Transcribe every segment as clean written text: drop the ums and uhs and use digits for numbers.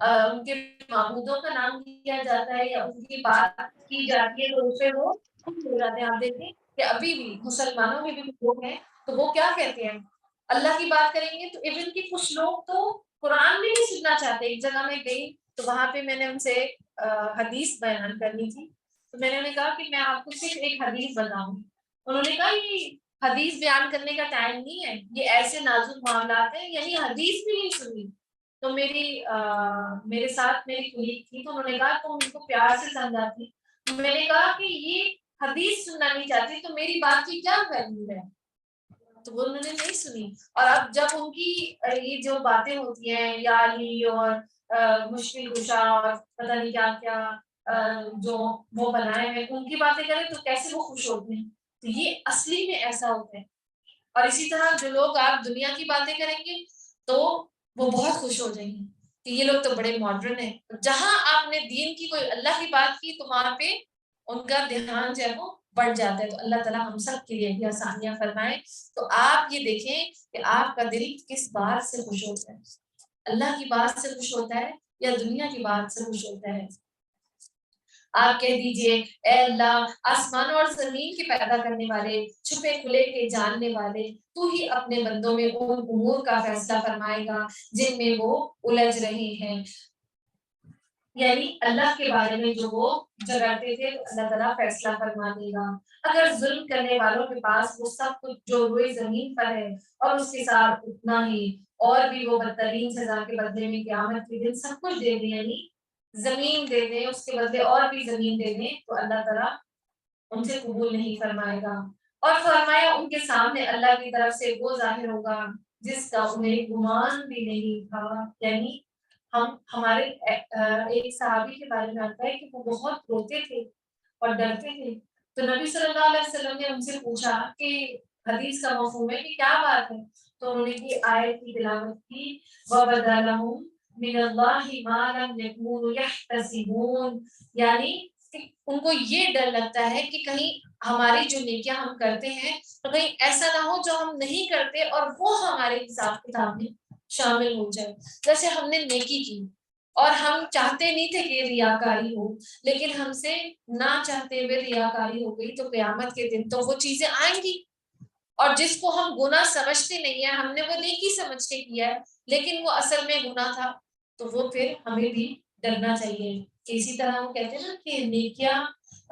ان کے معبودوں کا نام لیا جاتا ہے یا ان کی بات کی جاتی ہے تو اس پہ وہ خوش ہو جاتے ہیں. آپ دیکھیں کہ ابھی بھی مسلمانوں میں بھی کچھ لوگ ہیں تو وہ کیا کہتے ہیں اللہ کی بات کریں گے تو ایون کہ کچھ لوگ تو قرآن بھی نہیں سننا چاہتے. ایک جگہ میں گئی تو وہاں پہ میں نے ان سے حدیث بیان کرنی تھی تو میں نے انہیں کہا کہ میں آپ کو صرف ایک حدیث بتاؤں. انہوں نے کہا یہ حدیث بیان کرنے کا ٹائم نہیں ہے, یہ ایسے نازک معاملات ہیں, یعنی حدیث بھی نہیں سنی. تو میرے ساتھ میری کولیگ تھی تو انہوں نے کہا تم ان کو پیار سے سمجھاتی. میں نے کہا کہ یہ حدیث سننا نہیں چاہتی تو میری بات کی کیا کرنی ہے. تو وہ انہوں نے نہیں سنی. اور اب جب ان کی یہ جو باتیں ہوتی ہیں یا علی اور مشکل کشا اور پتہ نہیں کیا کیا جو وہ بنائے ہیں ان کی باتیں کریں تو کیسے وہ خوش ہوتے ہیں. تو یہ اصلی میں ایسا ہوتا ہے. اور اسی طرح جو لوگ آپ دنیا کی باتیں کریں گے تو وہ بہت خوش ہو جائیں گے کہ یہ لوگ تو بڑے ماڈرن ہیں. جہاں آپ نے دین کی کوئی اللہ کی بات کی تو وہاں پہ ان کا دھیان جو ہے وہ بڑھ جاتا ہے. تو اللہ تعالیٰ ہم سب کے لیے بھی آسانیاں فرمائے. تو آپ یہ دیکھیں کہ آپ کا دل کس بات سے خوش ہوتا ہے, اللہ کی بات سے خوش ہوتا ہے یا دنیا کی بات سے خوش ہوتا ہے. آپ کہہ دیجئے اے اللہ آسمان اور زمین کے پیدا کرنے والے, چھپے کھلے کے جاننے والے, تو ہی اپنے بندوں میں ان امور کا فیصلہ فرمائے گا جن میں وہ الجھ رہے ہیں. یعنی اللہ کے بارے میں جو وہ جگڑتے تھے تو اللہ تعالیٰ فیصلہ فرما دے گا. اگر ظلم کرنے والوں کے پاس وہ سب کچھ جو روئے زمین پر ہے اور اس کے ساتھ اتنا ہی اور بھی وہ بدترین سزا کے بدلے میں قیامت کے دن سب کچھ دے دیں, یعنی زمین دے دیں اس کے بدلے اور بھی زمین دے دیں, تو اللہ تعالیٰ ان سے قبول نہیں فرمائے گا. اور فرمایا ان کے سامنے اللہ کی طرف سے وہ ظاہر ہوگا جس کا انہیں گمان بھی نہیں تھا. یعنی ہمارے ایک صحابی کے بارے میں آتا ہے کہ وہ بہت روتے تھے اور ڈرتے تھے. تو نبی صلی اللہ علیہ وسلم نے ان سے پوچھا کہ حدیث کا مفہوم ہے کہ کیا بات ہے. تو انہوں نے کی آیت کی تلاوت کی وَبَدَا لَهُم مِّنَ اللَّهِ مَا لَمْ يَكُونُوا يَحْتَسِبُونَ, یعنی ان کو یہ ڈر لگتا ہے کہ کہیں ہماری جو نیکیاں ہم کرتے ہیں تو کہیں ایسا نہ ہو جو ہم نہیں کرتے اور وہ ہمارے حساب کتاب میں شامل ہو جائے. جیسے ہم نے نیکی کی اور ہم چاہتے نہیں تھے کہ ریاکاری ہو, لیکن ہم سے نہ چاہتے ہوئے ریاکاری ہو گئی تو قیامت کے دن تو وہ چیزیں آئیں گی. اور جس کو ہم گناہ سمجھتے نہیں ہیں, ہم نے وہ نیکی سمجھ کے کیا ہے لیکن وہ اصل میں گناہ تھا, تو وہ پھر ہمیں بھی ڈرنا چاہیے. اسی طرح وہ کہتے ہیں نا کہ نیکیاں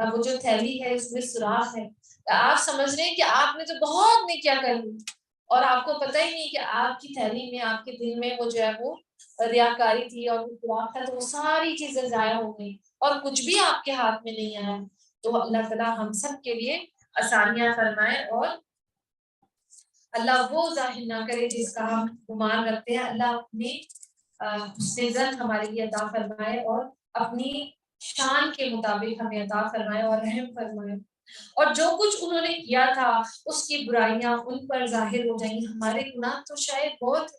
وہ جو تھیلی ہے اس میں سوراخ ہے. آپ سمجھ رہے ہیں کہ آپ نے تو بہت نیکیاں کر لی اور آپ کو پتہ ہی نہیں کہ آپ کی تھیلی میں آپ کے دل میں وہ جو ہے وہ ریاکاری تھی اور وہ سوراخ تھا, تو وہ ساری چیزیں ضائع ہو گئی اور کچھ بھی آپ کے ہاتھ میں نہیں آیا. تو اللہ تعالیٰ ہم سب کے لیے آسانیاں فرمائے اور اللہ وہ ظاہر نہ کرے جس کا ہم گمان رکھتے ہیں. اللہ اپنی حسن ظن ہمارے لیے عطا فرمائے اور اپنی شان کے مطابق ہمیں عطا فرمائے اور رحم فرمائے. اور جو کچھ انہوں نے کیا تھا اس کی برائیاں ان پر ظاہر ہو جائیں. ہمارے گناہ تو شاید بہت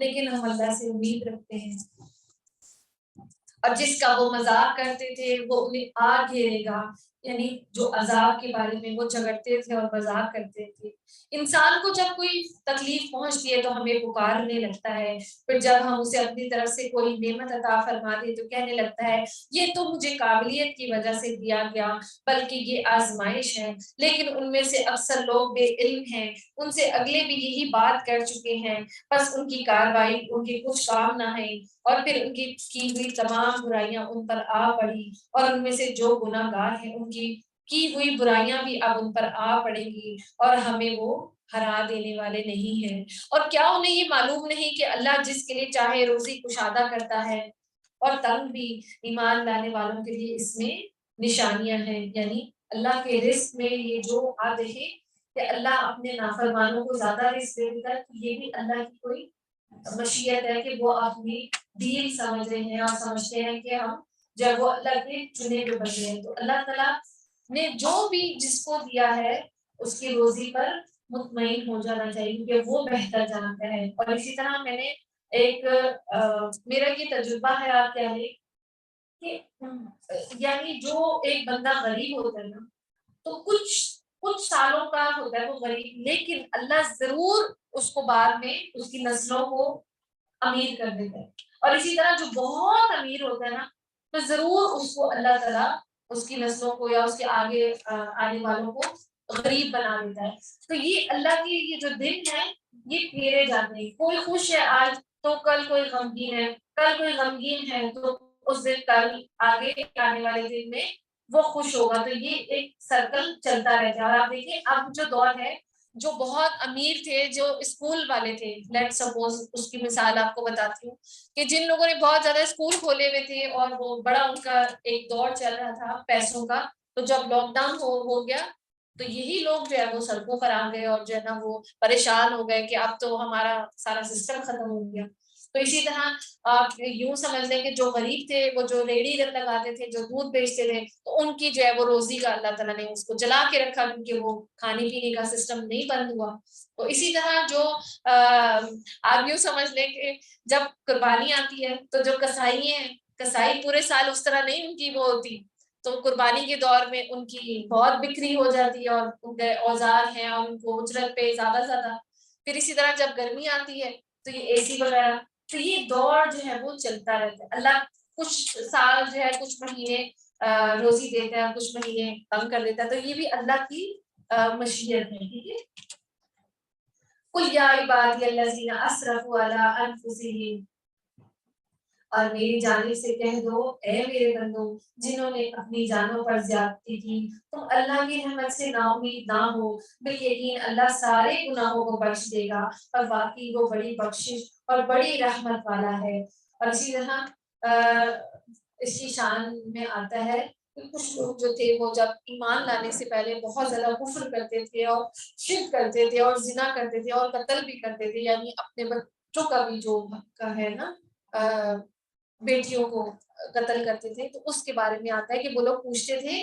لیکن ہم اللہ سے امید رکھتے ہیں, اور جس کا وہ مذاق کرتے تھے وہ انہیں آگ گھیرے گا. یعنی جو عذاب کے بارے میں وہ جھگڑتے تھے اور مذاق کرتے تھے. انسان کو جب کوئی تکلیف پہنچتی ہے تو ہمیں پکارنے لگتا ہے, پھر جب ہم اسے اپنی طرف سے کوئی نعمت عطا فرما دے تو کہنے لگتا ہے یہ تو مجھے قابلیت کی وجہ سے دیا گیا, بلکہ یہ آزمائش ہے. لیکن ان میں سے اکثر لوگ بے علم ہیں, ان سے اگلے بھی یہی بات کر چکے ہیں, بس ان کی کارروائی ان کے کچھ کام نہ ہے. اور پھر ان کی ہوئی تمام برائیاں ان پر آ پڑی, اور ان میں سے جو گناہ گار ہیں ان کی ہوئی برائیاں بھی اب ان پر آ پڑیں گی اور ہمیں وہ ہرا دینے والے نہیں ہیں. اور کیا انہیں یہ معلوم نہیں کہ اللہ جس کے لیے چاہے روزی کشادہ کرتا ہے اور تنگ بھی. ایمان لانے والوں کے لیے اس میں نشانیاں ہیں. یعنی اللہ کے رزق میں یہ جو آتے ہیں کہ اللہ اپنے نافرمانوں کو زیادہ رزق دے دیتا ہے, تو یہ بھی اللہ کی کوئی مشیت ہے کہ وہ اپنی دین سمجھ رہے ہیں اور سمجھتے ہیں کہ ہم جب وہ اللہ کے چنے ہوئے بندے ہیں. تو اللہ تعالیٰ نے جو بھی جس کو دیا ہے اس کی روزی پر مطمئن ہو جانا چاہیے کیونکہ وہ بہتر جانتا ہے. اور اسی طرح میں نے ایک میرا یہ تجربہ ہے آپ کہہ لیں کہ یعنی جو ایک بندہ غریب ہوتا ہے نا تو کچھ سالوں کا ہوتا ہے وہ غریب, لیکن اللہ ضرور اس کو بعد میں اس کی نسلوں کو امیر کر دیتا ہے. اور اسی طرح جو بہت امیر ہوتا ہے نا تو ضرور اس کو اللہ تعالیٰ اس کی نسلوں کو یا اس کے آگے آنے والوں کو غریب بنا دیتا ہے. تو یہ اللہ کی یہ جو دن ہے یہ پھیرے جاتے ہیں. کوئی خوش ہے آج تو کل کوئی غمگین ہے, کل کوئی غمگین ہے تو اس دن کل آگے آنے والے دن میں وہ خوش ہوگا. تو یہ ایک سرکل چلتا رہتا ہے. اور آپ دیکھیں اب جو دور ہے جو بہت امیر تھے, جو اسکول والے تھے, لیٹ سپوز اس کی مثال آپ کو بتاتی ہوں کہ جن لوگوں نے بہت زیادہ اسکول کھولے ہوئے تھے اور وہ بڑا ان کا ایک دور چل رہا تھا پیسوں کا, تو جب لاک ڈاؤن ہو گیا تو یہی لوگ جو ہے وہ سڑکوں پر آ گئے اور جو ہے نا وہ پریشان ہو گئے کہ اب تو ہمارا سارا سسٹم ختم ہو گیا. تو اسی طرح آپ یوں سمجھ لیں کہ جو غریب تھے وہ جو ریڑھی لگاتے تھے, جو دودھ بیچتے تھے, تو ان کی جو ہے وہ روزی کا اللہ تعالیٰ نے اس کو جلا کے رکھا کیونکہ وہ کھانے پینے کا سسٹم نہیں بند ہوا. تو اسی طرح جو آپ یوں سمجھ لیں کہ جب قربانی آتی ہے تو جو کسائی ہیں, کسائی پورے سال اس طرح نہیں ان کی وہ ہوتی, تو قربانی کے دور میں ان کی بہت بکری ہو جاتی ہے اور ان کے اوزار ہیں اور ان کو اجرت پہ زیادہ. پھر اسی طرح جب گرمی آتی ہے تو یہ اے سی وغیرہ, تو یہ دور جو ہے وہ چلتا رہتا ہے. اللہ کچھ سال جو ہے کچھ مہینے روزی دیتا ہے, کچھ مہینے کم کر دیتا ہے, تو یہ بھی اللہ کی مشیت ہے. ٹھیک ہے. قل یا عبادی الذین اسرفوا علی انفسہم, اور میری جانب سے کہہ دو اے میرے بندو جنہوں نے اپنی جانوں پر زیادتی کی, تم اللہ کی رحمت سے نا امید نہ ہو, بالیقین اللہ سارے گناہوں کو بخش دے گا اور واقعی وہ بڑی بخشش اور بڑی رحمت والا ہے. اور اسی طرح اس کی شان میں آتا ہے کہ کچھ لوگ جو تھے وہ جب ایمان لانے سے پہلے بہت زیادہ کفر کرتے تھے اور شرک کرتے تھے اور زنا کرتے تھے اور قتل بھی کرتے تھے, یعنی اپنے بچوں کا بھی جو کا ہے نا بیٹیوں کو قتل کرتے تھے. تو اس کے بارے میں آتا ہے کہ وہ لوگ پوچھتے تھے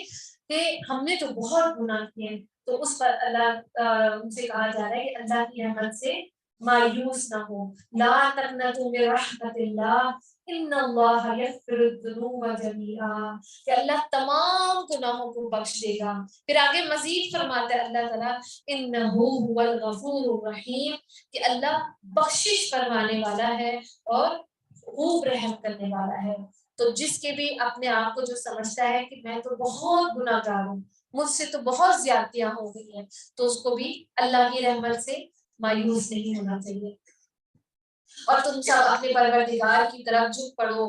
کہ ہم نے تو بہت گناہ کیے ہیں, تو اس پر اللہ ان سے کہا جا رہا ہے کہ اللہ کی رحمت سے مایوس نہ ہو. لا تقنطوا من رحمت اللہ ان اللہ یغفر الذنوب جميعا, کہ اللہ تمام گناہوں کو بخش دے گا. پھر آگے مزید فرماتا ہے اللہ تعالیٰ انہ هو الغفور الرحیم, کہ اللہ بخشش فرمانے والا ہے اور خوب رحم کرنے والا ہے. تو جس کے بھی اپنے آپ کو جو سمجھتا ہے کہ میں تو بہت گناہ گار ہوں, مجھ سے تو بہت زیادتیاں ہو گئی ہیں, تو اس کو بھی اللہ کی رحمت سے مایوس نہیں ہونا چاہیے. اور تم سب اپنے پروردگار کی طرف جھک پڑو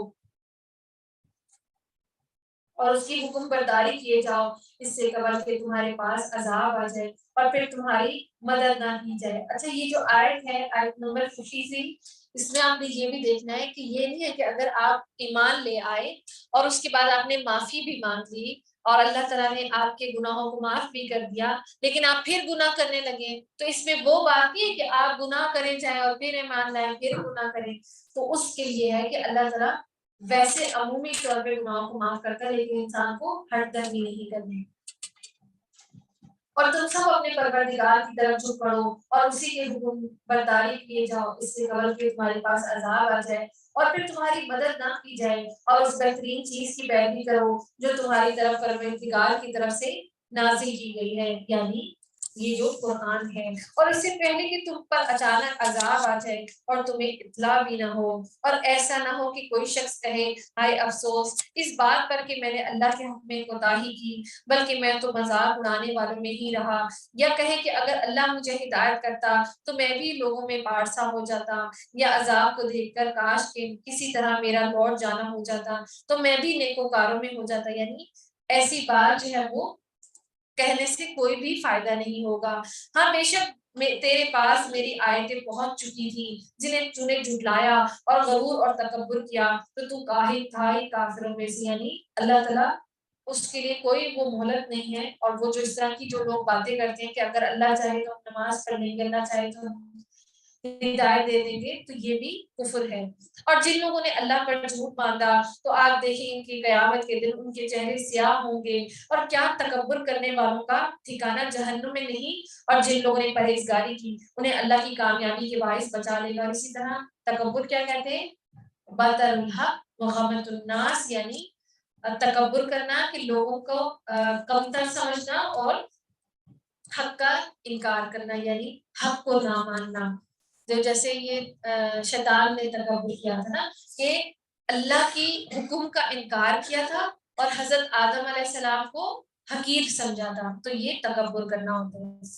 اور اس کی حکم برداری کیے جاؤ, اس سے قبل کہ تمہارے پاس عذاب آ جائے اور پھر تمہاری مدد نہ کی جائے. اچھا, یہ جو آیت ہے آیت نمبر 53, اس میں آپ نے یہ بھی دیکھنا ہے کہ یہ نہیں ہے کہ اگر آپ ایمان لے آئے اور اس کے بعد آپ نے معافی بھی مانگ لی اور اللہ تعالیٰ نے آپ کے گناہوں کو معاف بھی کر دیا, لیکن آپ پھر گناہ کرنے لگے, تو اس میں وہ بات نہیں ہے کہ آپ گناہ کریں جائیں اور پھر ایمان لائیں پھر گناہ کریں. تو اس کے لیے ہے کہ اللہ تعالیٰ ویسے عمومی طور پہ گناہوں کو معاف کرتا ہے, لیکن انسان کو ہر درمی نہیں کرنی. اور تم سب اپنے پروردگار کی طرف جھک پڑو اور اسی کے حکم برداری کیے جاؤ, اس سے قبل کہ تمہارے پاس عذاب آ جائے اور پھر تمہاری مدد نہ کی جائے, اور اس بہترین چیز کی پیروی کرو جو تمہاری طرف پروردگار کی طرف سے نازل کی گئی ہے, یعنی یہ جو قرآن ہے. اور اس سے پہلے کہ تم پر اچانک عذاب آ جائے اور تمہیں اطلاع بھی نہ ہو, اور ایسا نہ ہو کہ کوئی شخص کہے ہائے افسوس اس بات پر کہ میں نے اللہ کے حکم میں کوتاہی کی, بلکہ میں تو مذاق اڑانے والوں میں ہی رہا, یا کہے کہ اگر اللہ مجھے ہدایت کرتا تو میں بھی لوگوں میں پارسا ہو جاتا, یا عذاب کو دیکھ کر کاش کہ کسی طرح میرا لوٹ جانا ہو جاتا تو میں بھی نیکوکاروں میں ہو جاتا. یعنی ایسی بات جو ہے وہ کہنے سے کوئی بھی فائدہ نہیں ہوگا. ہاں بے شک تیرے پاس میری آیتیں پہنچ چکی تھی جنہیں تو نے جھٹلایا اور غرور اور تکبر کیا, تو کاہل تھا ہی کافروں میں سے. یعنی اللہ تعالیٰ اس کے لیے کوئی وہ مہلت نہیں ہے, اور وہ جو اس طرح کی جو لوگ باتیں کرتے ہیں کہ اگر اللہ چاہے تو ہم نماز پڑھ لیں گے, اللہ چاہے تو ہدایت دے دیں گے, تو یہ بھی کفر ہے. اور جن لوگوں نے اللہ پر جھوٹ باندھا تو آپ دیکھیں ان کی قیامت کے دن ان کے چہرے سیاہ ہوں گے, اور کیا تکبر کرنے والوں کا ٹھکانہ جہنم میں نہیں, اور جن لوگوں نے پرہیزگاری کی انہیں اللہ کی کامیابی کے باعث بچا لے گا. اسی طرح تکبر کیا کہتے ہیں, بطر الحق وغمت الناس, یعنی تکبر کرنا کہ لوگوں کو کمتر سمجھنا اور حق کا انکار کرنا, یعنی حق کو نہ ماننا. جو جیسے یہ شیطان نے تکبر کیا تھا نا کہ اللہ کی حکم کا انکار کیا تھا اور حضرت آدم علیہ السلام کو حقیر سمجھا تھا، تو یہ تکبر کرنا ہوتا ہے۔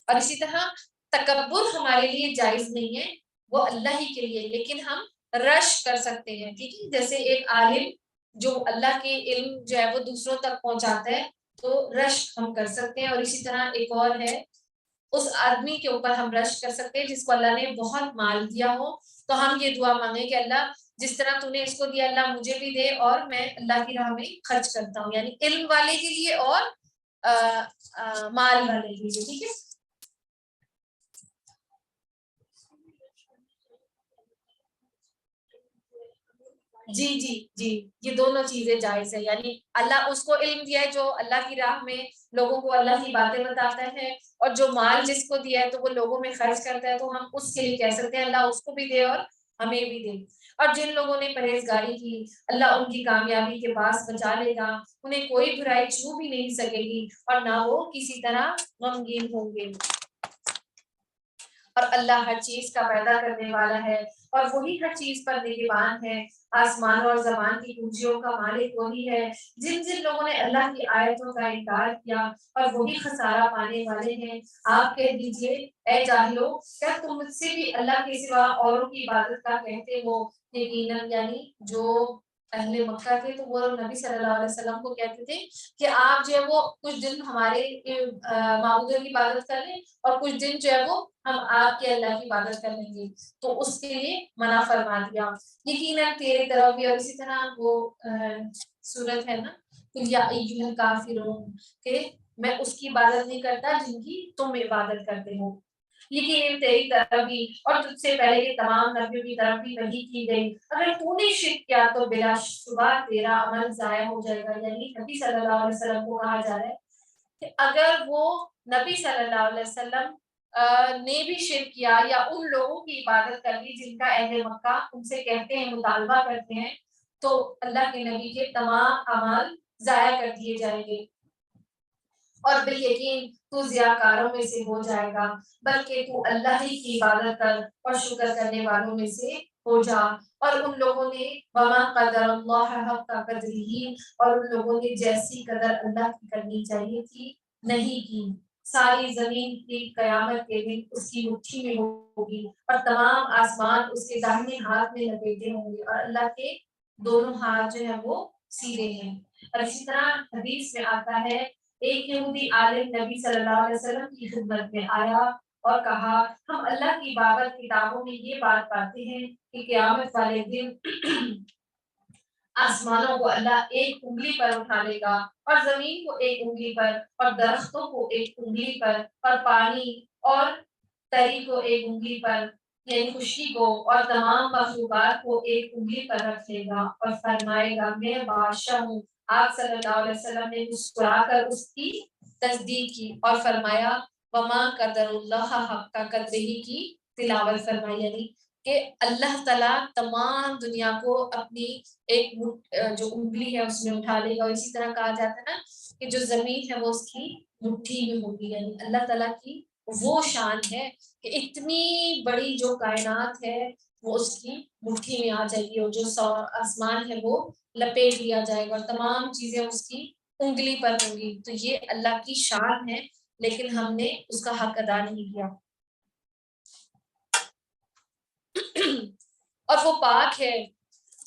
اور اسی طرح تکبر ہمارے لیے جائز نہیں ہے، وہ اللہ ہی کے لیے، لیکن ہم رش کر سکتے ہیں، ٹھیک ہے؟ جیسے ایک عالم جو اللہ کے علم جو ہے وہ دوسروں تک پہنچاتا ہے تو رش ہم کر سکتے ہیں، اور اسی طرح ایک اور ہے اس آدمی کے اوپر ہم رش کر سکتے ہیں جس کو اللہ نے بہت مال دیا ہو، تو ہم یہ دعا مانگیں کہ اللہ جس طرح تو نے اس کو دیا اللہ مجھے بھی دے اور میں اللہ کی راہ میں خرچ کرتا ہوں، یعنی علم والے کے لیے اور مال والے کے لیے، ٹھیک ہے؟ جی جی جی، یہ دونوں چیزیں جائز ہے، یعنی اللہ اس کو علم دیا ہے جو اللہ کی راہ میں لوگوں کو اللہ کی باتیں بتاتا ہے، اور جو مال جس کو دیا ہے تو وہ لوگوں میں خرچ کرتا ہے، تو ہم اس کے لیے کہہ سکتے ہیں اللہ اس کو بھی دے اور ہمیں بھی دے۔ اور جن لوگوں نے پرہیزگاری کی اللہ ان کی کامیابی کے پاس بچا لے گا، انہیں کوئی برائی چھو بھی نہیں سکے گی اور نہ وہ کسی طرح غمگین ہوں گے۔ اور اللہ ہر چیز کا پیدا کرنے والا ہے اور وہی ہر چیز پر نگہبان ہے، آسمان اور زمان کی کنجیوں کا مالک وہی ہے۔ جن جن لوگوں نے اللہ کی آیتوں کا انکار کیا اور وہی خسارہ پانے والے ہیں۔ آپ کہہ دیجئے اے جاہلو، کیا تم مجھ سے بھی اللہ کے سوا اوروں کی عبادت کا کہتے ہو؟ یقیناً یعنی جو اہل مکہ تھے تو وہ نبی صلی اللہ علیہ وسلم کو کہتے تھے کہ آپ جو ہے وہ کچھ دن ہمارے معبودوں کی عبادت کر لیں اور کچھ دن جو ہے وہ ہم آپ کے اللہ کی عبادت کر لیں گے، تو اس کے لیے منع فرما دیا۔ یقیناً تیری طرف بھی، اور اسی طرح وہ سورت ہے نا قل یا ایھا الکافرون کہ میں اس کی عبادت نہیں کرتا جن کی تم عبادت کرتے ہو، لیکن تیری طرف بھی اور تجھ سے پہلے کے تمام نبیوں کی طرف بھی وحی کی گئی، اگر تو نے شرک کیا تو بلا شبہ تیرا عمل ضائع ہو جائے گا، یعنی نبی صلی اللہ علیہ وسلم کو کہا جا رہا ہے کہ اگر وہ نبی صلی اللہ علیہ وسلم نے بھی شرک کیا یا ان لوگوں کی عبادت کر لی جن کا اہل مکہ ان سے کہتے ہیں مطالبہ کرتے ہیں، تو اللہ کے نبی کے تمام اعمال ضائع کر دیے جائیں گے اور بالیقین تو ضیاءکاروں میں سے ہو جائے گا، بلکہ تو اللہ ہی کی عبادت کر اور شکر کرنے والوں میں سے ہو جا۔ اور ان لوگوں نے وما قدر اللہ حق قدرہ، اور ان لوگوں نے جیسی قدر اللہ کی کرنی چاہیے تھی نہیں کی۔ ساری زمین کی قیامت کے دن اس کی مٹھی میں ہوگی اور تمام آسمان اس کے داہنے ہاتھ میں لپیٹے ہوں گے، اور اللہ کے دونوں ہاتھ جو ہے وہ سیدھے ہیں۔ اور اسی طرح حدیث میں آتا ہے ایک یہودی عالم نبی صلی اللہ علیہ وسلم کی خدمت میں آیا اور کہا ہم اللہ کی بابت کتابوں میں یہ بات پاتے ہیں کہ قیامت والے دن آسمانوں کو اللہ ایک انگلی پر اٹھا لے گا اور زمین کو ایک انگلی پر اور درختوں کو ایک انگلی پر اور پانی اور تری کو ایک انگلی پر، یعنی خشکی کو، اور تمام مخلوقات کو ایک انگلی پر رکھ لے گا اور فرمائے گا میں بادشاہ ہوں۔ آپ صلی اللہ علیہ وسلم نے مسکرا کر اس کی تصدیق کی اور فرمایا وما قدر اللہ حق قدرہ کی تلاوت فرمائی، یعنی کہ اللہ تعالیٰ تمام دنیا کو اپنی ایک جو انگلی ہے اس میں اٹھا لے گا، اور اسی طرح کہا جاتا ہے نا کہ جو زمین ہے وہ اس کی مٹھی میں ہوگی، یعنی اللہ تعالیٰ کی وہ شان ہے کہ اتنی بڑی جو کائنات ہے وہ اس کی مٹھی میں آ جائے گی، اور جو آسمان ہے وہ لپیٹ لیا جائے گا اور تمام چیزیں اس کی انگلی پر ہوں گی، تو یہ اللہ کی شان ہے لیکن ہم نے اس کا حق ادا نہیں کیا۔ اور وہ پاک ہے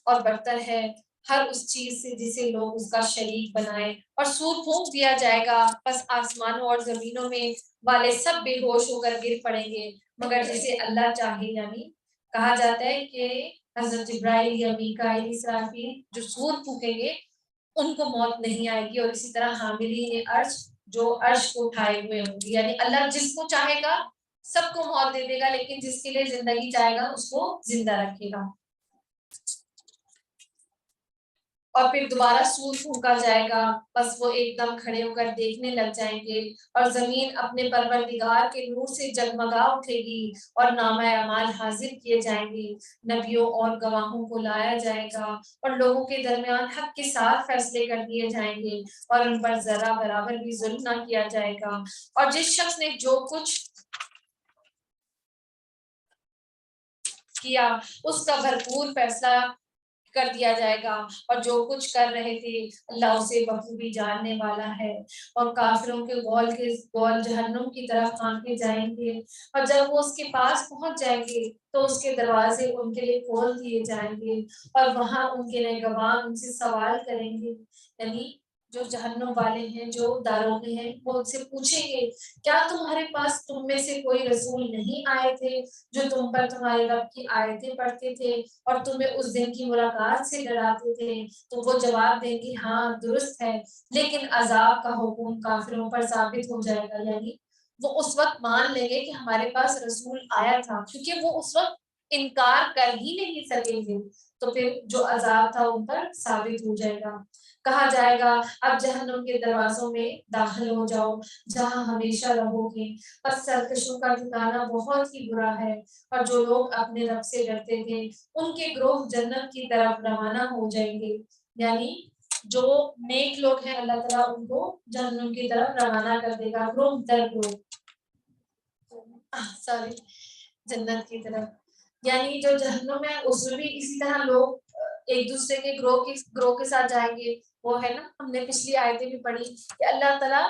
اور برتر ہے ہر اس چیز سے جسے لوگ اس کا شریک بنائیں، اور سور پھونک دیا جائے گا، پس آسمانوں اور زمینوں میں والے سب بے ہوش ہو کر گر پڑیں گے مگر جسے اللہ چاہے، یعنی کہا جاتا ہے کہ حضرت جبرائیل یا میکائیل اسرافیل جو سور پھونکیں گے ان کو موت نہیں آئے گی، اور اسی طرح حاملین عرش جو عرش کو اٹھائے ہوئے ہوں گے، یعنی اللہ جس کو چاہے گا سب کو موت دے دے گا لیکن جس کے لیے زندگی چاہے گا اس کو زندہ رکھے گا۔ اور پھر دوبارہ سور پھونکا جائے گا، بس وہ ایک دم کھڑے ہو کر دیکھنے لگ جائیں گے اور زمین اپنے پروردگار کے نور سے جگمگا اٹھے گی اور نامہ اعمال حاضر کیے جائیں گے، نبیوں اور گواہوں کو لایا جائے گا اور لوگوں کے درمیان حق کے ساتھ فیصلے کر دیے جائیں گے اور ان پر ذرہ برابر بھی ظلم نہ کیا جائے گا۔ اور جس شخص نے جو کچھ کیا اس کا بھرپور فیصلہ کر دیا جائے گا، اور جو کچھ کر رہے تھے اللہ اسے بخوبی جاننے والا ہے۔ اور کافروں کے گول جہنم کی طرف آنکھیں جائیں گے، اور جب وہ اس کے پاس پہنچ جائیں گے تو اس کے دروازے ان کے لیے کھول دیے جائیں گے، اور وہاں ان کے نگہبان ان سے سوال کریں گے، یعنی جو جہنم والے ہیں، جو داروغے ہیں، وہ ان سے پوچھیں گے کیا تمہارے پاس تم میں سے کوئی رسول نہیں آئے تھے جو تم پر تمہارے رب کی آیتیں پڑھتے تھے اور تمہیں اس دن کی ملاقات سے ڈراتے تھے؟ تو وہ جواب دیں گے ہاں درست ہے، لیکن عذاب کا حکم کافروں پر ثابت ہو جائے گا، یعنی وہ اس وقت مان لیں گے کہ ہمارے پاس رسول آیا تھا، کیونکہ وہ اس وقت انکار کر ہی نہیں سکیں گے، تو پھر جو عذاب تھا ان پر ثابت ہو جائے گا۔ کہا جائے گا اب جہنم کے دروازوں میں داخل ہو جاؤ جہاں ہمیشہ رہو گے، پس سرکشوں کا ٹھکانہ بہت ہی برا ہے، اور جو لوگ اپنے رب سے ڈرتے تھے ان کے گروہ جنت کی طرف روانہ ہو جائیں گے، یعنی جو نیک لوگ ہیں اللہ تعالیٰ ان کو جہنم کی طرف روانہ کر دے گا، گروہ در گروہ، سوری، جنت کی طرف، یعنی جو جہنم ہے اس میں بھی اسی طرح لوگ ایک دوسرے کے گروہ کے ساتھ جائیں گے، وہ ہے نا ہم نے پچھلی آیتیں بھی پڑھی کہ اللہ تعالیٰ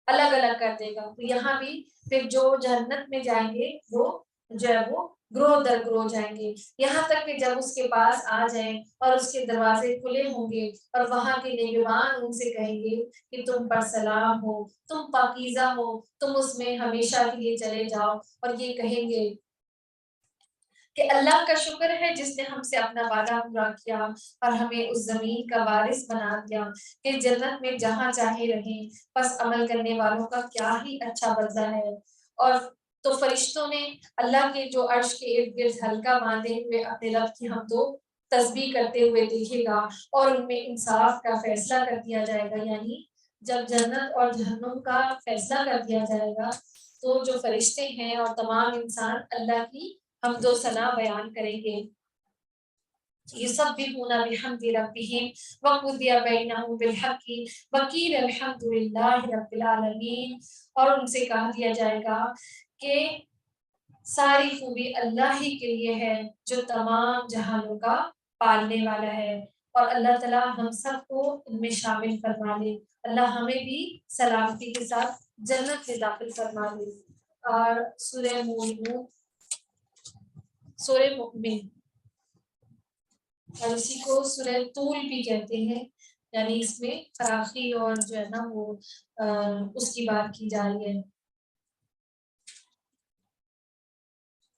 الگ الگ کر دے گا، تو یہاں بھی پھر جو جنت میں جائیں گے وہ جو ہے وہ گروہ در گروہ جائیں گے، یہاں تک کہ جب اس کے پاس آ جائیں اور اس کے دروازے کھلے ہوں گے اور وہاں کے نگہبان ان سے کہیں گے کہ تم پر سلام ہو، تم پاکیزہ ہو، تم اس میں ہمیشہ کے لیے چلے جاؤ، اور یہ کہیں گے کہ اللہ کا شکر ہے جس نے ہم سے اپنا وعدہ پورا کیا اور ہمیں اس زمین کا وارث بنا دیا کہ جنت میں جہاں چاہے رہیں، بس عمل کرنے والوں کا کیا ہی اچھا بدلہ ہے۔ اور تو فرشتوں نے اللہ کے جو عرش کے ارد گرد حلقہ باندھے ہوئے اپنے رب کی حمد و تسبیح کرتے ہوئے دیکھے گا، اور ان میں انصاف کا فیصلہ کر دیا جائے گا، یعنی جب جنت اور جہنم کا فیصلہ کر دیا جائے گا تو جو فرشتے ہیں اور تمام انسان اللہ کی حمد و ثنا بیان کریں گے، یسبحون بحمد ربهم وقضی بینہم بالحق وقیل الحمد للہ رب العالمین، اور ان سے کہا دیا جائے گا کہ ساری خوبی اللہ ہی کے لیے ہے جو تمام جہانوں کا پالنے والا ہے، اور اللہ تعالیٰ ہم سب کو ان میں شامل فرما لے، اللہ ہمیں بھی سلامتی کے ساتھ جنت میں داخل فرما لے۔ اور سورہ مومنون، سورہ مؤمن، اور اسی کو سورہ طول بھی کہتے ہیں، یعنی اس میں فراخی اور جو ہے نا وہ اس کی بات کی جا رہی ہے۔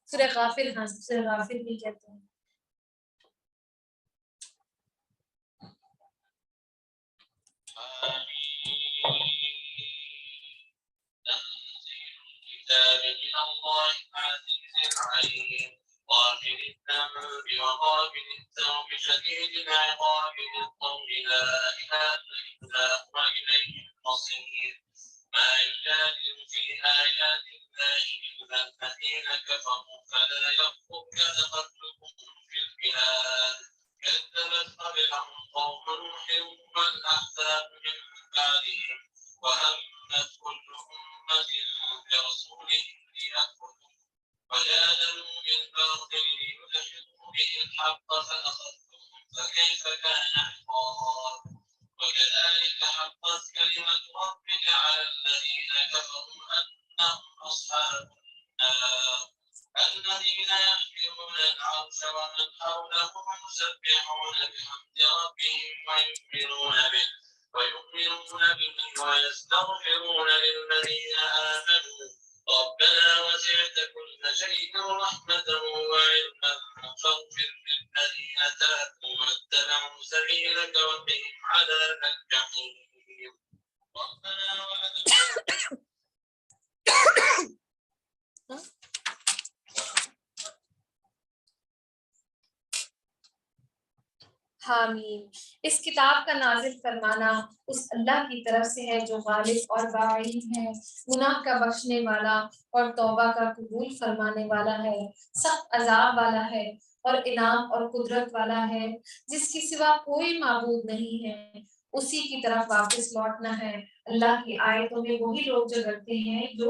سورہ غافر، ہاں سورہ غافر بھی کہتے ہیں۔ غافر الذنب وقابل التوب شديد العقاب ذي الطول لا إله إلا هو إليه المصير ما يجادل في آيات الله إلا الذين كفروا فلا يغرك تقلبهم في البلاد كذبت قبلهم قوم نوح والأحزاب من بعدهم وهمت كل أمة برسولهم ليأخذوا وجادلوا بالباطل ليدحضوا به الحق فأخذتهم فكيف كان عقاب وكذلك حقت كلمة ربك على الذين كفروا أنهم أصحاب النار الذين يحملون العرش ومن حوله يسبحون بحمد ربهم ويؤمنون به ويستغفرون للذين آمنوا ربنا وسعت كل شيء رحمة وعلما فاغفر للذين تابوا واتبعوا سبيلك وقهم عذاب الجحيم ربنا وأدخلهم حامیم، اس کتاب کا نازل فرمانا اس اللہ کی طرف سے ہے جو غالب اور باعلم ہے، گناہ کا بخشنے والا اور توبہ کا قبول فرمانے والا ہے، سخت عذاب والا ہے اور انعام اور قدرت والا ہے، جس کے سوا کوئی معبود نہیں ہے، اسی کی طرف واپس لوٹنا ہے۔ اللہ کی آیتوں میں وہی لوگ جو ڈرتے ہیں جو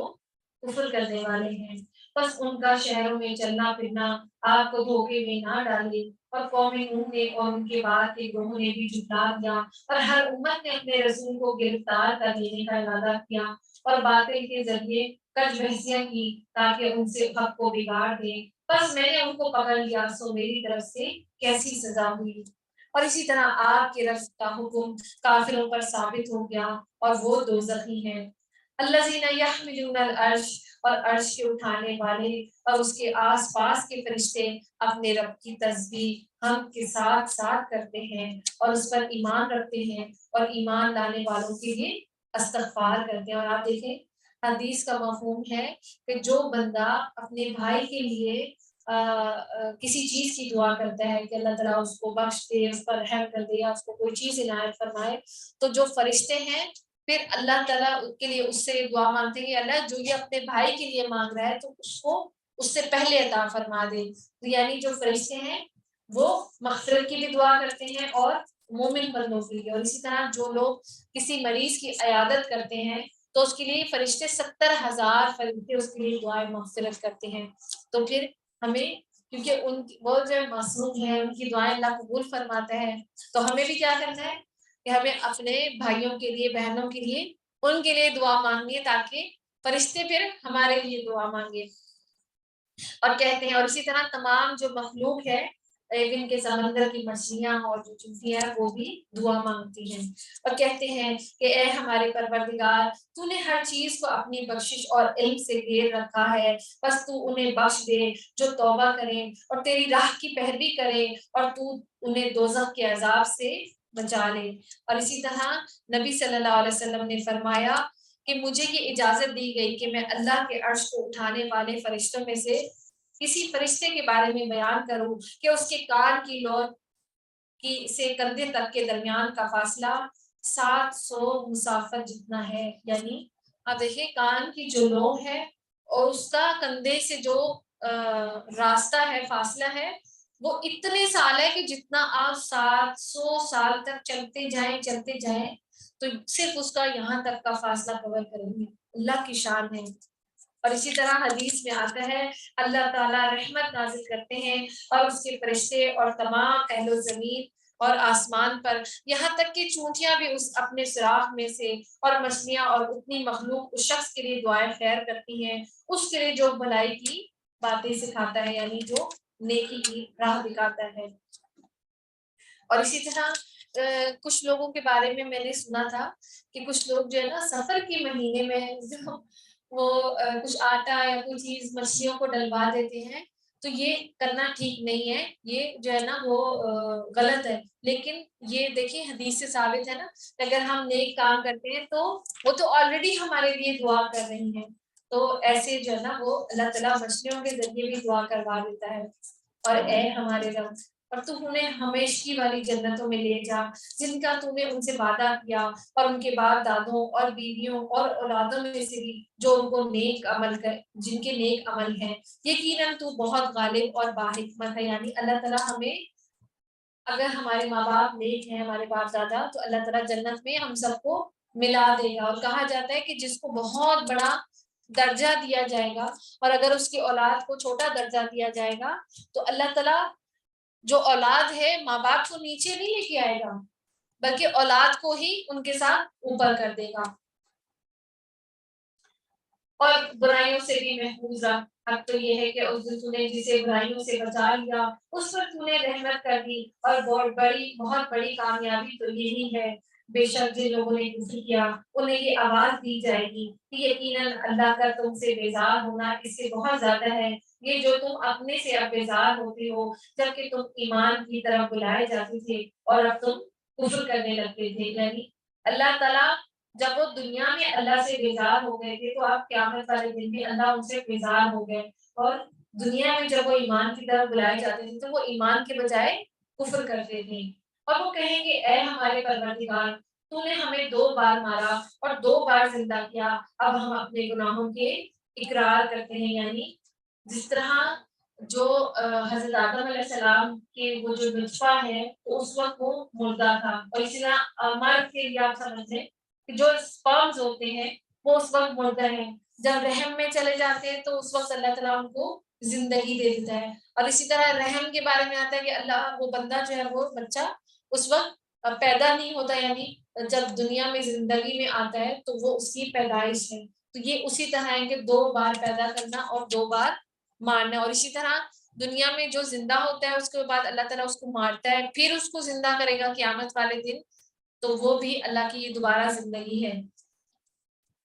کفر کرنے والے ہیں۔ بس ان کا شہروں میں چلنا پھرنا آپ کو دھوکے میں نہ ڈالے، اور قوم نوح نے اور ان کے بعد کے گروہوں نے بھی جھٹلا دیا، اور ہر امت نے اپنے رسول کو گرفتار کر لینے کا ارادہ کیا اور باطل کے ذریعے کج بحثیاں کی تاکہ ان سے حق کو بگاڑ دیں۔ بس میں نے ان کو پکڑ لیا، سو میری طرف سے کیسی سزا ہوئی۔ اور اسی طرح آپ کے رب کا حکم کافروں پر ثابت ہو گیا اور وہ دوزخی ہیں۔ الذین یحملون العرش، اور عرش کے اٹھانے والے اور اس کے آس پاس کے فرشتے اپنے رب کی تسبیح ہم کے ساتھ ساتھ کرتے ہیں اور اس پر ایمان رکھتے ہیں اور ایمان لانے والوں کے لیے استغفار کرتے ہیں۔ اور آپ دیکھیں حدیث کا مفہوم ہے کہ جو بندہ اپنے بھائی کے لیے کسی چیز کی دعا کرتا ہے کہ اللہ تعالیٰ اس کو بخش دے، اس پر رحم کر دے یا اس کو کوئی چیز عنایت فرمائے، تو جو فرشتے ہیں پھر اللہ تعالیٰ کے لیے اس سے دعا مانگتے ہیں کہ اللہ جو یہ اپنے بھائی کے لیے مانگ رہا ہے تو اس کو اس سے پہلے عطا فرما دے۔ یعنی جو فرشتے ہیں وہ مغفرت کی بھی دعا کرتے ہیں اور مومن بندوں کے لیے، اور اسی طرح جو لوگ کسی مریض کی عیادت کرتے ہیں تو اس کے لیے فرشتے 70,000 فرشتے اس کے لیے دعائیں مغفرت کرتے ہیں۔ تو پھر ہمیں کیونکہ وہ جو معصوم ہیں ان کی دعائیں اللہ قبول فرماتا ہے، تو ہمیں بھی کیا کرنا ہے کہ ہمیں اپنے بھائیوں کے لیے، بہنوں کے لیے، ان کے لیے دعا مانگنی ہے تاکہ فرشتے پھر ہمارے لیے دعا مانگے۔ اور کہتے ہیں، اور اسی طرح تمام جو مخلوق ہے، ان کے سمندر کی مچھلیاں اور جو چیزیں ہیں وہ بھی دعا مانگتی ہیں اور کہتے ہیں کہ اے ہمارے پروردگار، تو نے ہر چیز کو اپنی بخشش اور علم سے گھیر رکھا ہے، بس تو انہیں بخش دے جو توبہ کریں اور تیری راہ کی پیروی کریں، اور تو انہیں دوزخ کے عذاب سے بچا لے۔ اور اسی طرح نبی صلی اللہ علیہ وسلم نے فرمایا کہ مجھے یہ اجازت دی گئی کہ میں اللہ کے عرش کو اٹھانے والے فرشتوں میں سے کسی فرشتے کے بارے میں بیان کروں کہ اس کے کان کی لو کی سے کندھے تک کے درمیان کا فاصلہ 700 مسافت جتنا ہے۔ یعنی آپ دیکھیں کان کی جو لو ہے اور اس کا کندھے سے جو راستہ ہے، فاصلہ ہے، وہ اتنے سال ہے کہ جتنا آپ 700 سال تک چلتے جائیں تو صرف اس کا یہاں تک کا فاصلہ کور کریں گے۔ اللہ کی شان ہے۔ اور اسی طرح حدیث میں آتا ہے اللہ تعالیٰ رحمت نازل کرتے ہیں اور اس کے فرشتے اور تمام اہل و زمین اور آسمان پر، یہاں تک کہ چونٹیاں بھی اس اپنے سوراخ میں سے، اور مچھلیاں اور اتنی مخلوق اس شخص کے لیے دعائیں خیر کرتی ہیں، اس کے لیے جو بھلائی کی باتیں سکھاتا ہے، یعنی جو نیکی کی راہ دکھاتا ہے۔ اور اسی طرح کچھ لوگوں کے بارے میں نے سنا تھا کہ کچھ لوگ جو ہے نا سفر کے مہینے میں جو وہ کچھ آٹا یا کوئی چیز مچھلیوں کو ڈلوا دیتے ہیں، تو یہ کرنا ٹھیک نہیں ہے، یہ جو ہے نا وہ غلط ہے۔ لیکن یہ دیکھیں حدیث سے ثابت ہے نا، اگر ہم نیک کام کرتے ہیں تو وہ تو آلریڈی ہمارے لیے دعا کر رہی ہیں، تو ایسے جو ہے نا وہ اللہ تعالیٰ مچھلیوں کے ذریعے بھی دعا کروا دیتا ہے۔ اور اے ہمارے رب، اور تو انہیں ہمیشگی والی جنتوں میں لے جا جن کا تو نے ان سے وعدہ کیا، اور ان کے بعد دادوں اور بیویوں اور اولادوں میں سے بھی جو ان کو نیک عمل کر جن کے نیک عمل ہیں، یقیناً تو بہت غالب اور باحکمت ہے۔ یعنی اللہ تعالیٰ ہمیں، اگر ہمارے ماں باپ نیک ہیں، ہمارے باپ دادا، تو اللہ تعالیٰ جنت میں ہم سب کو ملا دے گا۔ اور کہا جاتا ہے کہ جس کو بہت بڑا درجہ دیا جائے گا اور اگر اس کی اولاد کو چھوٹا درجہ دیا جائے گا تو اللہ تعالیٰ جو اولاد ہے ماں باپ کو نیچے نہیں لے کے آئے گا بلکہ اولاد کو ہی ان کے ساتھ اوپر کر دے گا۔ اور برائیوں سے بھی محفوظ رکھ، حق تو یہ ہے کہ اس دن تو نے جسے برائیوں سے بچا لیا اس پر تو نے رحمت کر دی، اور بہت بڑی کامیابی تو یہی ہے۔ بے شک جن لوگوں نے کفر کیا انہیں یہ آواز دی جائے گی کہ یقیناً اللہ کا تم سے بیزار ہونا اس سے بہت زیادہ ہے، یہ جو تم اپنے سے اب بیزار ہوتے ہو جبکہ تم ایمان کی طرف بلائے جاتے تھے اور اب تم کفر کرنے لگتے تھے۔ یعنی اللہ تعالیٰ جب وہ دنیا میں اللہ سے بیزار ہو گئے تھے تو آپ قیامت والے دن بھی اللہ ان سے بیزار ہو گئے، اور دنیا میں جب وہ ایمان کی طرف بلائے جاتے تھے تو وہ ایمان کے بجائے کفر کرتے تھے، اور وہ کہیں گے اے ہمارے پروردگار، تو نے ہمیں 2 بار مارا اور 2 بار زندہ کیا، اب ہم اپنے گناہوں کے اقرار کرتے ہیں۔ یعنی جس طرح جو حضرت آدم علیہ السلام کے وہ جو نطفہ ہے تو اس وقت وہ مردہ تھا، اور اسی طرح مرد کے لیے آپ سمجھیں کہ جو اسپرمز ہوتے ہیں وہ اس وقت مردہ ہیں، جب رحم میں چلے جاتے ہیں تو اس وقت اللہ تعالیٰ ان کو زندگی دے دیتا ہے. اور اسی طرح رحم کے بارے میں آتا ہے کہ اللہ وہ بندہ جو ہے وہ بچہ اس وقت پیدا نہیں ہوتا، یعنی جب دنیا میں زندگی میں آتا ہے تو وہ اس کی پیدائش ہے. تو یہ اسی طرح ہے کہ 2 بار پیدا کرنا اور 2 بار مارنا. اور اسی طرح دنیا میں جو زندہ ہوتا ہے اس کے بعد اللہ تعالیٰ اس کو مارتا ہے، پھر اس کو زندہ کرے گا قیامت والے دن، تو وہ بھی اللہ کی یہ دوبارہ زندگی ہے.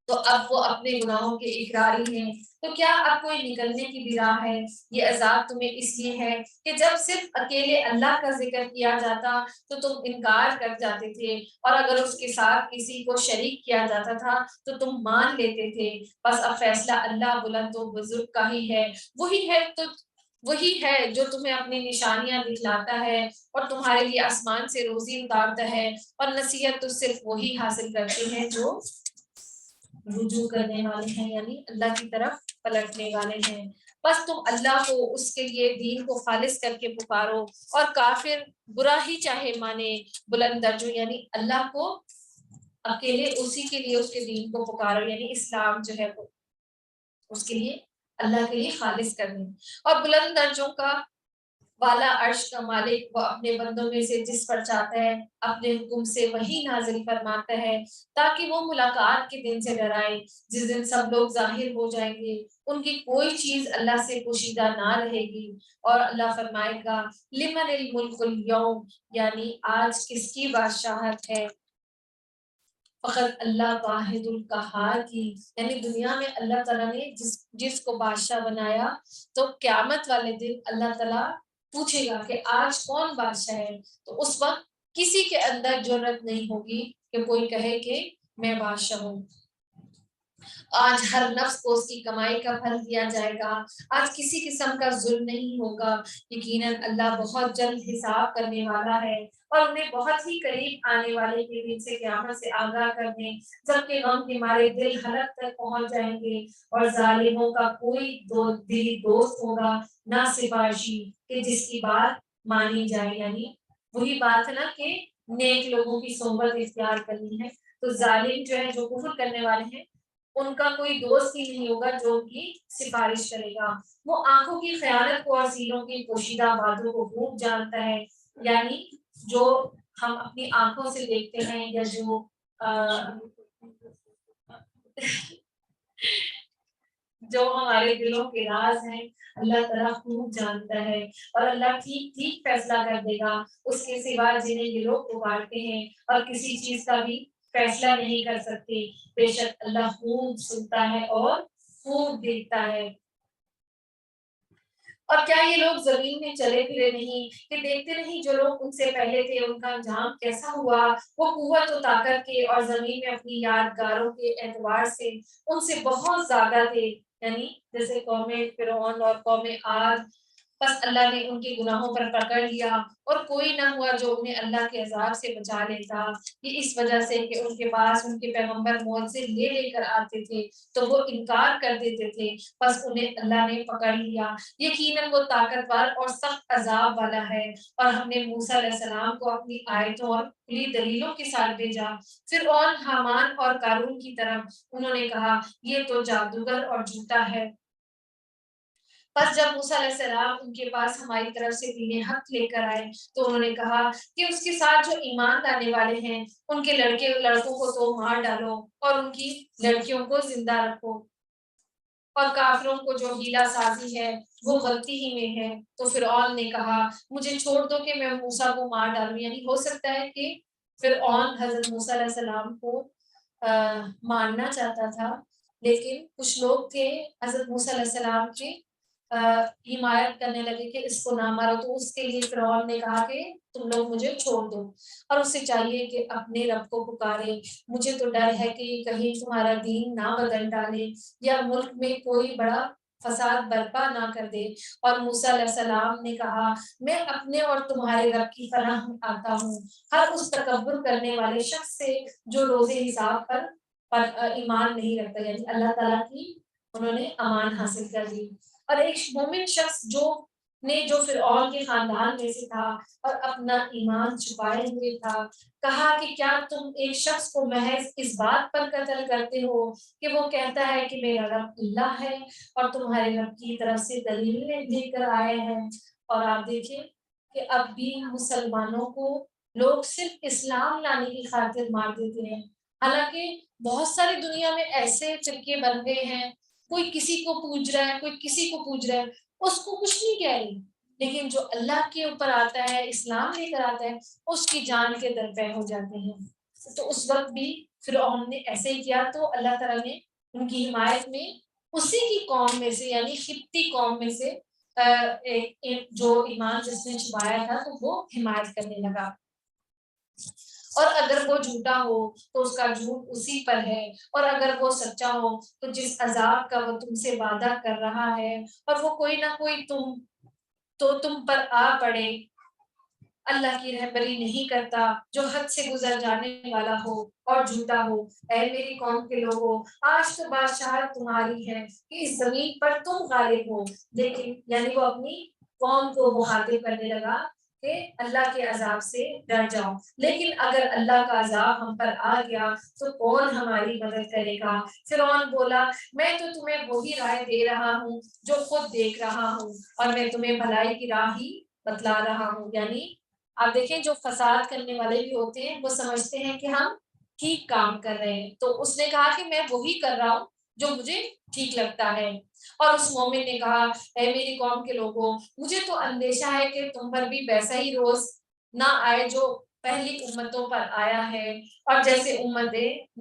تو اب وہ اپنے گناہوں کے اقراری ہیں. تو کیا اب کوئی نکلنے کی بھی راہ ہے؟ یہ عذاب تمہیں اس لیے ہے کہ جب صرف اکیلے اللہ کا ذکر کیا جاتا تو تم انکار کر جاتے تھے، اور اگر اس کے ساتھ کسی کو شریک کیا جاتا تھا تو تم مان لیتے تھے. بس اب فیصلہ اللہ بلند و بزرگ کا ہی ہے. وہی ہے جو تمہیں اپنی نشانیاں دکھلاتا ہے اور تمہارے لیے آسمان سے روزی اتارتا ہے. اور نصیحت تو صرف وہی حاصل کرتے ہیں جو رجوع کرنے والے ہیں، یعنی اللہ کی طرف پلٹنے والے ہیں. بس تم اللہ کو اس کے لیے دین کو خالص کر کے پکارو، اور کافر برا ہی چاہے مانے بلند درجو، یعنی اللہ کو اکیلے اسی کے لیے اس کے دین کو پکارو، یعنی اسلام جو ہے وہ اس کے لیے اللہ کے لیے خالص کرنے. اور بلند درجوں کا والا عرش کا مالک وہ اپنے بندوں میں سے جس پر چاہتا ہے اپنے حکم سے وہی نازل فرماتا ہے، تاکہ وہ ملاقات کے دن سے ڈرائے جس دن سب لوگ ظاہر ہو جائیں گے. ان کی کوئی چیز اللہ سے پوشیدہ نہ رہے گی. اور اللہ فرمائے گا لمن الملک اليوم، یعنی آج کس کی بادشاہت ہے. فقط اللہ واحد القہار کی، یعنی دنیا میں اللہ تعالیٰ نے جس کو بادشاہ بنایا، تو قیامت والے دن اللہ تعالیٰ پوچھے گا کہ آج کون بادشاہ ہے. تو اس وقت کسی کے اندر جرأت نہیں ہوگی کہ کوئی کہے کہ میں بادشاہ ہوں. آج ہر نفس کو اس کی کمائی کا پھل دیا جائے گا. آج کسی قسم کا ظلم نہیں ہوگا. یقیناً اللہ بہت جلد حساب کرنے والا ہے، اور انہیں بہت ہی قریب آنے والے کے دن سے قیامت سے آگاہ کر دیں، جبکہ غم کے مارے دل حلق تک پہنچ جائیں گے. اور ظالموں کا کوئی دلی دوست ہوگا نہ سفارشی کہ جس کی بات مانی جائے، یعنی وہی بات ہے نا کہ نیک لوگوں کی صحبت اختیار کرنی ہے. تو ظالم جو ہے، جو کفر کرنے والے ہیں، ان کا کوئی دوست ہی نہیں ہوگا جو ان کی سفارش کرے گا. وہ آنکھوں کی خیانت کو اور سینوں کی پوشیدہ باتوں کو خوب جانتا ہے، یعنی جو ہم اپنی آنکھوں سے دیکھتے ہیں یا جو ہمارے دلوں کے راز ہیں، اللہ تعالیٰ خوب جانتا ہے. اور اللہ ٹھیک ٹھیک فیصلہ کر دے گا اس کے سوا جنہیں یہ لوگ پکارتے ہیں، اور کسی چیز کا بھی فیصلہ نہیں کر سکتے. بے شک اللہ خوب سنتا ہے اور خوب دیکھتا ہے. اور کیا یہ لوگ زمین میں چلے پھرے نہیں کہ دیکھتے نہیں جو لوگ ان سے پہلے تھے ان کا انجام کیسا ہوا. وہ قوت و طاقت کے اور زمین میں اپنی یادگاروں کے اعتبار سے ان سے بہت زیادہ تھے، یعنی جیسے قوم فرعون اور قوم عاد. بس اللہ نے ان کے گناہوں پر پکڑ لیا، اور کوئی نہ ہوا جو انہیں اللہ کے عذاب سے بچا لیتا. یہ اس وجہ سے کہ ان کے پاس ان کے پیغمبر معجزے لے کر آتے تھے تو وہ انکار کر دیتے تھے، بس انہیں اللہ نے پکڑ لیا. یقیناً وہ طاقتور اور سخت عذاب والا ہے. اور ہم نے موسیٰ علیہ السلام کو اپنی آیتوں اور کھلی دلیلوں کے ساتھ بھیجا. فرعون، حامان اور قارون کی طرف. انہوں نے کہا یہ تو جادوگر اور جھوٹا ہے. بس جب موسیٰ علیہ السلام ان کے پاس ہماری طرف سے دین حق لے کر آئے تو انہوں نے کہا کہ اس کے ساتھ جو ایمان لانے والے ہیں ان کے لڑکوں کو تو مار ڈالو اور ان کی لڑکیوں کو زندہ رکھو، اور کافروں کو جو ہیلا سازی ہے وہ غلطی ہی میں ہے. تو فرعون نے کہا مجھے چھوڑ دو کہ میں موسیٰ کو مار ڈالوں. یعنی ہو سکتا ہے کہ فرعون حضرت موسیٰ علیہ السلام کو مارنا چاہتا تھا، لیکن کچھ لوگ تھے حضرت موسیٰ علیہ السلام کے حمایت کرنے لگے کہ اس کو نہ مارو. تو اس کے لیے فرعون نے کہا کہ تم لوگ مجھے چھوڑ دو، اور اسے چاہیے کہ اپنے رب کو پکارے. مجھے تو ڈر ہے کہ کہیں تمہارا دین نہ بدل ڈالے یا ملک میں کوئی بڑا فساد برپا نہ کر دے. اور موسیٰ علیہ السلام نے کہا میں اپنے اور تمہارے رب کی پناہ میں آتا ہوں ہر اس تکبر کرنے والے شخص سے جو روز حساب پر ایمان نہیں رکھتا. یعنی اللہ تعالیٰ کی انہوں نے امان حاصل کر لی. اور ایک مومن شخص جو نے جو فرعون کے خاندان میں سے تھا اور اپنا ایمان چھپائے ہوئے تھا، کہا کہ کیا تم ایک شخص کو محض اس بات پر قتل کرتے ہو کہ وہ کہتا ہے کہ میرا رب اللہ ہے اور تمہارے رب کی طرف سے دلیلیں لے کر آئے ہیں؟ اور آپ دیکھیں کہ اب بھی مسلمانوں کو لوگ صرف اسلام لانے کی خاطر مار دیتے ہیں، حالانکہ بہت ساری دنیا میں ایسے فرقے بن گئے ہیں، کوئی کسی کو پوج رہا ہے، کوئی کسی کو پوج رہا ہے، اس کو کچھ نہیں کہہ رہی، لیکن جو اللہ کے اوپر آتا ہے، اسلام لے کر آتا ہے، اس کی جان کے درپے ہو جاتے ہیں۔ تو اس وقت بھی فرعون نے ایسے ہی کیا، تو اللہ تعالیٰ نے ان کی حمایت میں اسی کی قوم میں سے یعنی خپتی قوم میں سے ایک جو ایمان جس نے چھپایا تھا تو وہ حمایت کرنے لگا، اور اگر وہ جھوٹا ہو تو اس کا جھوٹ اسی پر ہے، اور اگر وہ سچا ہو تو جس عذاب کا وہ تم سے وعدہ کر رہا ہے اور وہ کوئی نہ کوئی تم پر آ پڑے، اللہ کی رہبری نہیں کرتا جو حد سے گزر جانے والا ہو اور جھوٹا ہو۔ اے میری قوم کے لوگوں، آج تو بادشاہت تمہاری ہے کہ اس زمین پر تم غالب ہو، لیکن یعنی وہ اپنی قوم کو مخاطب کرنے لگا کہ اللہ کے عذاب سے ڈر جاؤ، لیکن اگر اللہ کا عذاب ہم پر آ گیا تو کون ہماری مدد کرے گا؟ فرعون بولا، میں تو تمہیں وہی رائے دے رہا ہوں جو خود دیکھ رہا ہوں، اور میں تمہیں بھلائی کی راہ ہی بتلا رہا ہوں۔ یعنی آپ دیکھیں جو فساد کرنے والے بھی ہوتے ہیں وہ سمجھتے ہیں کہ ہم ٹھیک کام کر رہے ہیں، تو اس نے کہا کہ میں وہی کر رہا ہوں جو مجھے ٹھیک لگتا ہے، اور اس مومن نے کہا، اے میری قوم کے لوگوں، مجھے تو اندیشہ ہے کہ تم پر بھی ویسا ہی روز نہ آئے جو پہلی امتوں پر آیا ہے، اور جیسے امت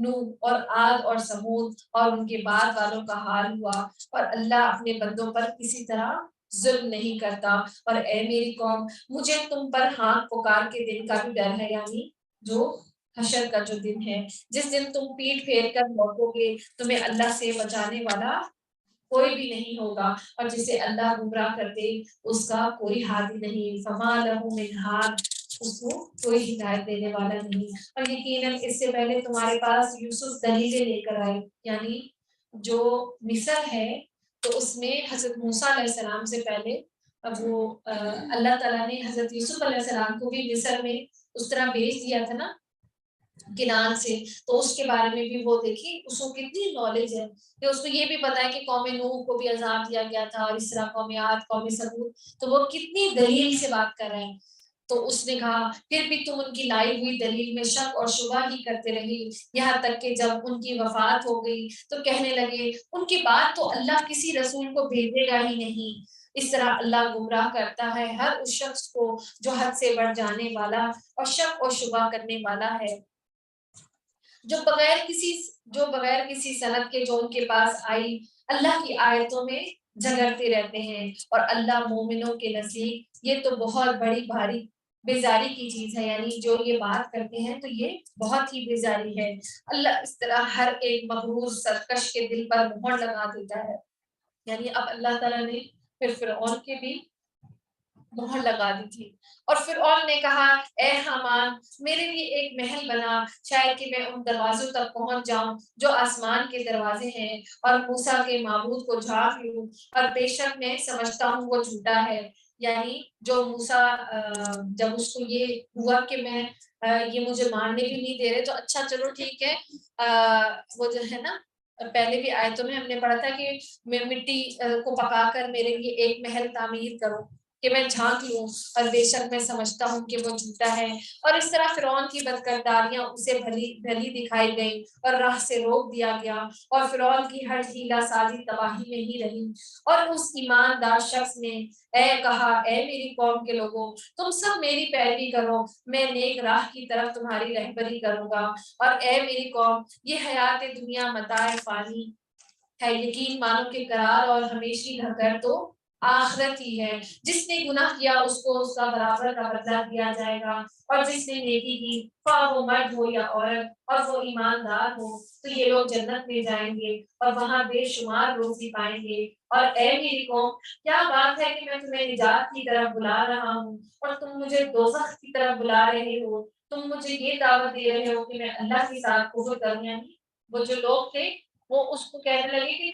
نوح اور عاد اور سمود اور ان کے بعد والوں کا حال ہوا، اور اللہ اپنے بندوں پر کسی طرح ظلم نہیں کرتا۔ اور اے میری قوم، مجھے تم پر ہانک پکار کے دن کا بھی ڈر ہے، یعنی جو حشر کا جو دن ہے، جس دن تم پیٹ پھیر کر لوٹو گے، تمہیں اللہ سے بچانے والا کوئی بھی نہیں ہوگا، اور جسے اللہ گمراہ کر دے اس کا کوئی ہادی نہیں، فما لہ من ہاد، اس کو کوئی ہدایت دینے والا نہیں۔ اور یقیناً اس سے پہلے تمہارے پاس یوسف دلیلیں لے کر آئے، یعنی جو مصر ہے تو اس میں حضرت موسیٰ علیہ السلام سے پہلے اب وہ اللہ تعالیٰ نے حضرت یوسف علیہ السلام کو بھی مصر میں اس طرح بھیج دیا تھا نا کنان سے، تو اس کے بارے میں بھی وہ دیکھی اس کو کتنی نالج ہے کہ اس کو یہ بھی پتا ہے کہ قوم نوح کو بھی عذاب دیا گیا تھا، اور اس طرح قوم عاد، قوم ثمود، تو وہ کتنی دلیل سے بات کر رہے ہیں۔ تو اس نے کہا پھر بھی تم ان کی لائی ہوئی دلیل میں شک اور شبہ ہی کرتے رہی، یہاں تک کہ جب ان کی وفات ہو گئی تو کہنے لگے ان کے بعد تو اللہ کسی رسول کو بھیجے گا ہی نہیں۔ اس طرح اللہ گمراہ کرتا ہے ہر اس شخص کو جو حد سے بڑھ جانے والا اور شک اور شبہ کرنے والا ہے، جو بغیر کسی سند کے جو ان کے پاس آئی اللہ کی آیتوں میں جھگڑتے رہتے ہیں، اور اللہ مومنوں کے نزدیک یہ تو بہت بڑی بھاری بیزاری کی چیز ہے، یعنی جو یہ بات کرتے ہیں تو یہ بہت ہی بیزاری ہے۔ اللہ اس طرح ہر ایک مغرور سرکش کے دل پر مہر لگا دیتا ہے، یعنی اب اللہ تعالیٰ نے پھر فرعون کے بھی مہر لگا دی تھی۔ اور فرعون نے کہا، اے حامان، میرے لیے ایک محل بنا، شاید کہ میں ان دروازوں تک پہنچ جاؤں جو آسمان کے دروازے ہیں، اور موسیٰ کے معبود کو جھانک لوں، اور بے شک میں سمجھتا ہوں وہ جھوٹا ہے۔ یعنی جو موسیٰ جب اس کو یہ ہوا کہ میں یہ مجھے ماننے بھی نہیں دے رہے، تو اچھا چلو ٹھیک ہے، وہ جو ہے نا پہلے بھی آیتوں میں ہم نے پڑھا تھا کہ میں مٹی کو پکا کر میرے لیے ایک محل تعمیر کرو کہ میں جھانک لوں، اور بے شک میں سمجھتا ہوں کہ وہ جھوٹا ہے۔ اور اس طرح فرعون کی بدکرداریاں اسے بھلی دکھائی گئی اور راہ سے روک دیا گیا، اور فرعون کی ہر ہیلا سازی تباہی میں ہی رہی۔ اور اس ایماندار شخص نے کہا، اے میری قوم کے لوگوں، تم سب میری پیروی کرو، میں نیک راہ کی طرف تمہاری رہبری کروں گا۔ اور اے میری قوم، یہ حیات دنیا متاع فانی ہے، یقین مانو کہ قرار اور ہمیشی گھر تو آخرت ہی ہے۔ جس نے گناہ کیا اس کو اس کا برابر کا بدلہ دیا جائے گا، اور جس نے نیکی کی خواہ وہ مرد ہو یا عورت اور وہ ایماندار ہو، تو یہ لوگ جنت میں جائیں گے اور وہاں بے شمار روزی پائیں گے۔ اور اے میری قوم، کیا بات ہے کہ میں تمہیں نجات کی طرف بلا رہا ہوں اور تم مجھے دوزخ کی طرف بلا رہے ہو؟ تم مجھے یہ دعوت دے رہے ہو کہ میں اللہ کے ساتھ کفر کروں، یعنی وہ جو لوگ تھے وہ اس کو کہنے لگے کہ